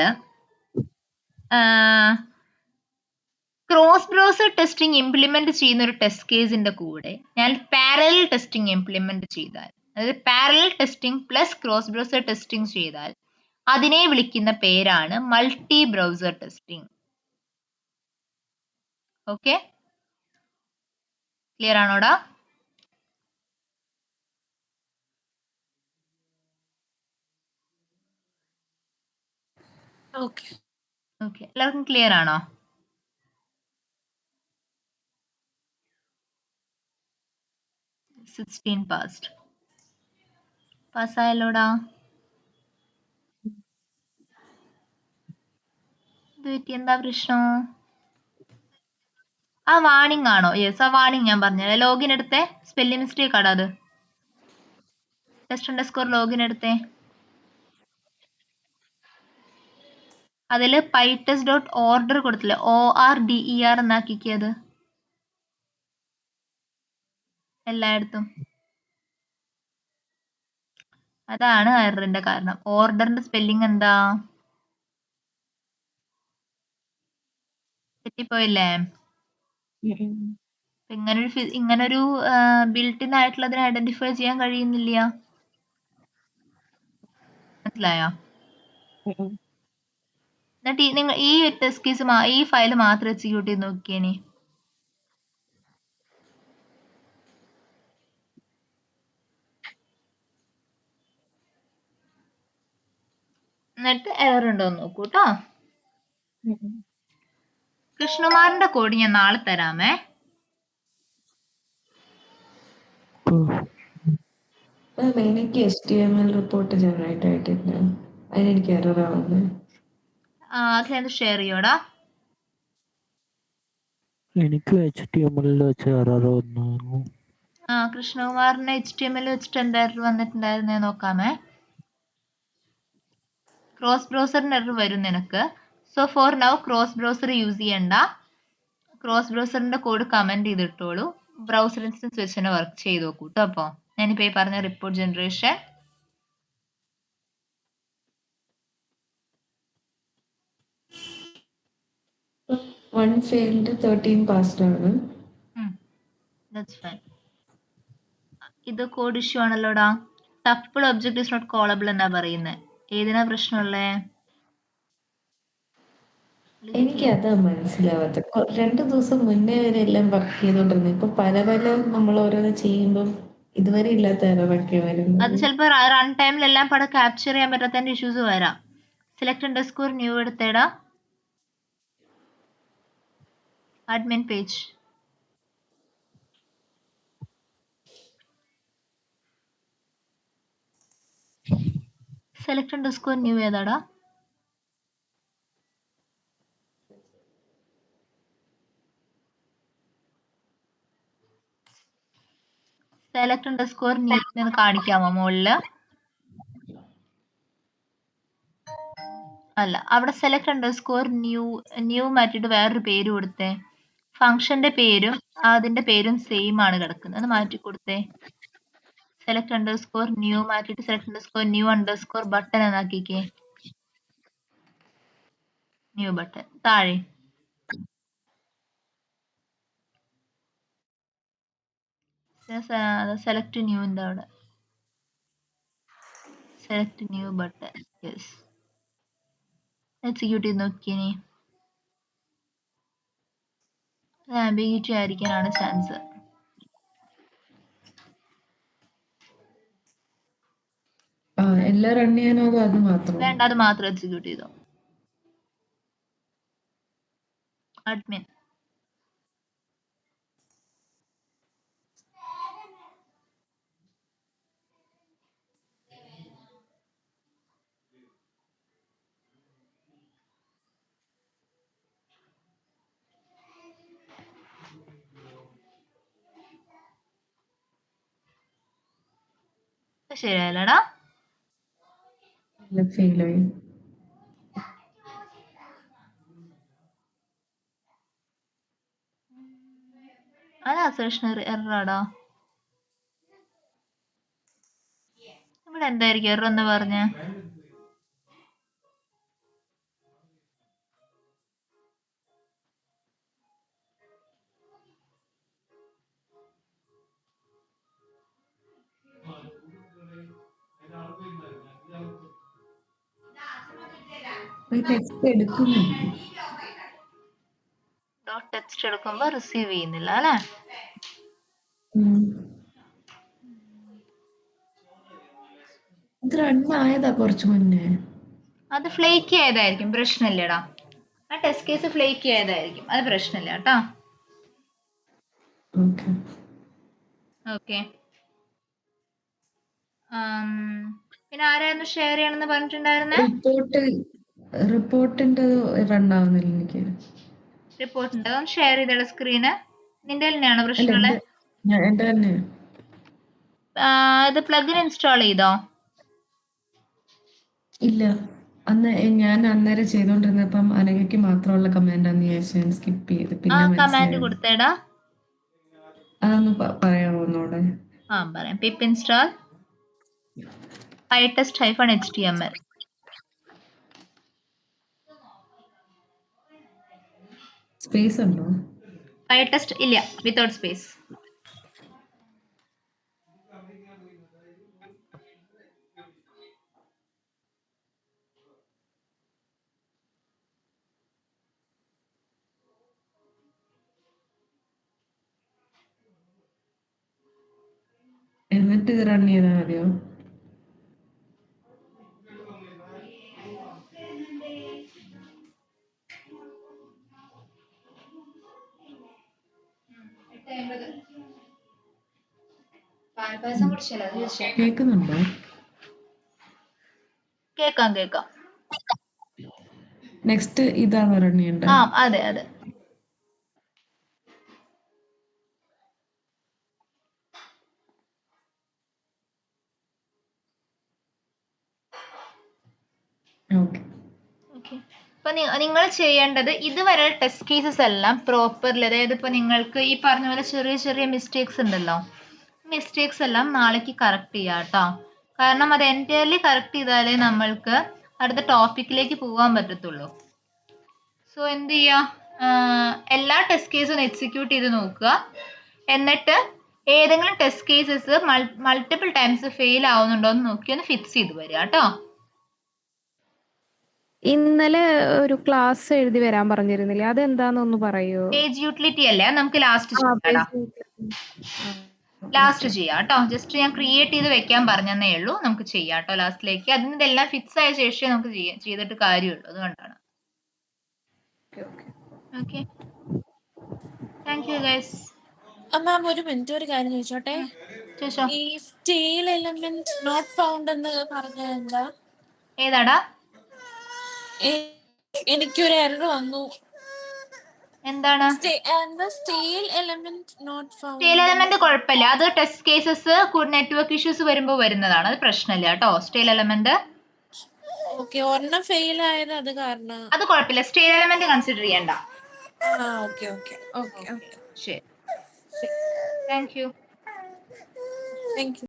ക്രോസ് ബ്രൗസർ ടെസ്റ്റിംഗ് ഇംപ്ലിമെന്റ് ചെയ്യുന്ന ഒരു ടെസ്റ്റ് കേസിന്റെ കൂടെ ഞാൻ പാരലൽ ടെസ്റ്റിംഗ് ഇംപ്ലിമെന്റ് ചെയ്താൽ, അതായത് parallel testing plus cross browser testing ചെയ്താൽ അതിനെ വിളിക്കുന്ന പേരാണ് multi browser testing. Okay, clear ആണോടാ? ഓക്കെ, എല്ലാവർക്കും ക്ലിയർ ആണോ? പാസ്സായല്ലോടാ? എന്താ പ്രശ്നം? ആ വാണിംഗ് ആണോ? യെസ്, ആ വാണിംഗ് ഞാൻ പറഞ്ഞുതരാം. ലോഗിൻ എടുത്തേ, സ്പെല്ലിംഗ് മിസ്റ്റേക്ക് ആടാ അത്. ടെസ്റ്റ് _ ലോഗിൻ എടുത്തേ. അതിൽ pytest.order കൊടുത്തില്ലേ, ORDER എന്നാക്കിയത് എല്ലായിടത്തും. അതാണ് എററിന്റെ കാരണം. ഓർഡറിന്റെ സ്പെല്ലിംഗ് എന്താ? തെറ്റിപ്പോയില്ലേ? ഇങ്ങനൊരു ബിൽറ്റ് ഇൻ ആയിട്ടുള്ളതിനെ ഐഡന്റിഫൈ ചെയ്യാൻ കഴിയുന്നില്ല. മനസ്സിലായോ? എന്നിട്ട് നിങ്ങൾ ഈ ടെസ്റ്റ് കേസ് ഈ ഫയൽ മാത്രം എക്സിക്യൂട്ട് ചെയ്ത് നോക്കിയേനി. എന്നിട്ട് എറർ ഉണ്ടോ എന്ന് നോക്കൂ കേട്ടോ. കൃഷ്ണകുമാറിന്റെ കോഡ് ഞാൻ നാളെ തരാമേ. മാം എനിക്ക് HTML റിപ്പോർട്ട് ജനറേറ്റ് ആയിട്ടില്ല, അതിനെനിക്ക് എറർ ആവുന്നത്. അഖിലെന്ത് ഷെയർ ചെയ്യോടാ? എനിക്ക് HTML വെച്ച് എറർ വന്നു. കൃഷ്ണകുമാറിന് HTML വെച്ചിട്ട് എന്താ എറർ വന്നിട്ടുണ്ടായിരുന്നേ നോക്കാമേ. ക്രോസ് ബ്രൗസറിന് എറർ വരും നിനക്ക്. So for now cross browser use ചെയ്യണ്ട. ക്രോസ് ബ്രൗസറിന്റെ കോഡ് കമന്റ് ചെയ്തിട്ടോളൂ. ബ്രൗസർ ഇൻസ്റ്റൻസ് വെച്ച് തന്നെ വർക്ക് ചെയ്ത് നോക്കൂ കേട്ടോ. അപ്പോൾ ഞാനിപ്പോൾ ഈ പറഞ്ഞ report generation one failed 13 passed ആണ്. ഇത് കോഡ് ഇഷ്യൂ ആണല്ലോടാ. Tuple object is not callable എന്നാ പറയുന്നത്. ഏതിനാ പ്രശ്നമുള്ളേ? എനിക്ക് അതാ മനസ്സിലാവാത്ത. 2 ദിവസം മുന്നേ വരെ എല്ലാം വർക്ക് ചെയ്തോണ്ടിരുന്നു. ഇപ്പൊ പല നമ്മൾ ഓരോന്ന് ചെയ്യുമ്പോൾ ഇതുവരെ ഇല്ലാത്ത എററൊക്കെ വരുന്നത്. അത് ചിലപ്പോൾ റൺ ടൈമിലെല്ലാം പടം ക്യാപ്ചർ ചെയ്യാൻ പറ്റാത്തതിന്റെ ഇഷ്യൂസ് വരാം. സെലക്ട് അണ്ടർസ്കോർ ന്യൂ എടുത്തേടാ. Admin page select underscore new ഏതാടാ? സെലക്ട് അണ്ടർസ്കോർ ന്യൂ എന്ന് കാണിക്കാമോ മുകളില്? അല്ല, അവിടെ സെലക്ട് അണ്ടർസ്കോർ ന്യൂ മാറ്റിയിട്ട് വേറൊരു പേര് കൊടുത്തേ. ഫംഗ്ഷന്റെ പേരും അതിന്റെ പേരും സെയിം ആണ് കിടക്കുന്നത്. അത് മാറ്റി കൊടുത്തേ. സെലക്ട് അണ്ടർസ്കോർ ന്യൂ മാറ്റിയിട്ട് select underscore new underscore button എന്നാക്കിക്കേ. ന്യൂ ബട്ടൺ താഴെ. സെലക്ട് ന്യൂ എന്താ അവിടെ? Select new button. Yes, execute ചെയ്ത് നോക്കിയേ. ആംബിഗ്യൂറ്റി ആയിരിക്കാനാണ് ചാൻസ്. എല്ലാം റൺ ചെയ്യാനോ അതോ അത് മാത്രം? വേണ്ട, അത് മാത്രം എക്സിക്യൂട്ട് ചെയ്തോ. അഡ്മിൻ ശരിയല്ലടാ. ഫെയിലായി. അത് അസേഷൻ എററാടാ. ഇവിടെ എന്തായിരിക്കും എറർ എന്ന് പറഞ്ഞ? ടെക്സ്റ്റ് എടുക്കുന്നുണ്ട്. ടെക്സ്റ്റ് എടുക്കുമ്പോ റിസീവ് ചെയ്യുന്നില്ല അല്ലെ? ഇത് റൺ ആയതാ കുറച്ചു മുന്നേ. അത് ഫ്ലേക്കി ആയതായിരിക്കും, പ്രശ്നമില്ലടാ. ആ ടെസ്റ്റ് കേസ് ഫ്ലേക്കി ആയതായിരിക്കും, അത് പ്രശ്നമില്ല കേട്ടോ. ഓക്കെ. പിന്നെ ആരായിരുന്നു ഷെയർ ചെയ്യണമെന്ന് പറഞ്ഞിട്ടുണ്ടായിരുന്നേ? റിപ്പോർട്ടിന്റെ റൺ ആവുന്നില്ല എനിക്ക്. റിപ്പോർട്ടിന്റെ ഷെയർ ചെയ്ത സ്ക്രീന് നിന്റെ തന്നെയാണോ പ്രശ്നമുള്ളത്? എന്റെ തന്നെ. ഇത് പ്ലഗിൻ ഇൻസ്റ്റാൾ ചെയ്തോ? ഇല്ല, ഞാൻ അന്നേരം ചെയ്തോണ്ടിരുന്നപ്പം അനഘയ്ക്ക് മാത്രമുള്ള കമാൻഡ് ആണെന്ന് വിചാരിച്ചു സ്കിപ്പ് ചെയ്ത്. പിന്നെ കമാൻഡ് കൊടുത്തേടാ. അതൊന്ന് പറയാമോ ഒന്നൂടെ? പറയാം. Pip install pytest-html. സ്പേസ് ഉണ്ടോ? pytest ഇല്ല, വിത്തൗട്ട് സ്പേസ്. എന്നിട്ട് ഇത് റൺ ചെയ്താൽ മതിയോ? പാൽപ്പായസം കുടിച്ചല്ലോ അത് ചോദിച്ചേ. കേൾക്കുന്നുണ്ടോ? കേക്കാം കേക്കാം. നെക്സ്റ്റ് ഇതാണ് ഒരെണ്ണിയുണ്ട്. ആ അതെ അതെ. ഓക്കെ. ഓക്കെ. അപ്പൊ നിങ്ങൾ ചെയ്യേണ്ടത് ഇതുവരെ ടെസ്റ്റ് കേസസ് എല്ലാം പ്രോപ്പർലി, അതായത് ഇപ്പൊ നിങ്ങൾക്ക് ഈ പറഞ്ഞ പോലെ ചെറിയ ചെറിയ മിസ്റ്റേക്സ് ഉണ്ടല്ലോ, മിസ്റ്റേക്സ് എല്ലാം നാളേക്ക് കറക്റ്റ് ചെയ്യാം കേട്ടോ. കാരണം അത് എൻറ്റയർലി കറക്റ്റ് ചെയ്താലേ നമ്മൾക്ക് അടുത്ത ടോപ്പിക്കിലേക്ക് പോകാൻ പറ്റത്തുള്ളൂ. സോ എന്ത് ചെയ്യുക, എല്ലാ ടെസ്റ്റ് കേസും എക്സിക്യൂട്ട് ചെയ്ത് നോക്കുക. എന്നിട്ട് ഏതെങ്കിലും test cases multiple times fail ആവുന്നുണ്ടോ എന്ന് നോക്കി ഒന്ന് ഫിക്സ് ചെയ്ത് വരിക കേട്ടോ. ഇന്നലെ ഒരു ക്ലാസ് എഴുതി വരാൻ പറഞ്ഞിരുന്നില്ലേ, അതെന്താന്നൊന്ന് പറയോ? പേജ് യൂട്ടിലിറ്റി അല്ലേ, അത് നമുക്ക് ലാസ്റ്റ് ആ, ചെയ്യാം. ആ, ലാസ്റ്റ് okay. ചെയ്യാം കേട്ടോ. ജസ്റ്റ് ഞാൻ ക്രിയേറ്റ് ചെയ്ത് വെക്കാൻ പറഞ്ഞതേ ഉള്ളൂ. നമുക്ക് ചെയ്യാം കേട്ടോ ലാസ്റ്റിലേക്ക്. അതിന് ഇതെല്ലാം ഫിക്സ് ആയ ശേഷമേ നമുക്ക് ചെയ്തിട്ട് കാര്യമുള്ളൂ. അതുകൊണ്ടാണ്. Okay. Thank you guys. Ma'am ഒരു മിനിറ്റ്, ഒരു കാര്യം ചോദിച്ചോട്ടെ. ചോദിച്ചോ. ഈ സ്റ്റീൽ എലമെന്റ് നോട്ട് ഫൗണ്ട് എന്ന് പറഞ്ഞത് എന്താ? ഏതാടാ? എനിക്കൊരു എറർ വന്നു. എന്താണ് steel element not found? Stale element കുഴപ്പമില്ല, അത് ടെസ്റ്റ് കേസസ് നെറ്റ്വർക്ക് ഇഷ്യൂസ് വരുമ്പോൾ വരുന്നതാണ്, അത് പ്രശ്നമില്ല കേട്ടോ. സ്റ്റേൽ എലമെന്റ് ഓക്കെ, ഒരെണ്ണം ഫെയിൽ ആയത് അത് കാരണം. അത് കുഴപ്പമില്ല, സ്റ്റേൽ എലമെന്റ് കൺസിഡർ ചെയ്യണ്ട. Okay okay okay okay. ശരി, താങ്ക് യു. Thank you.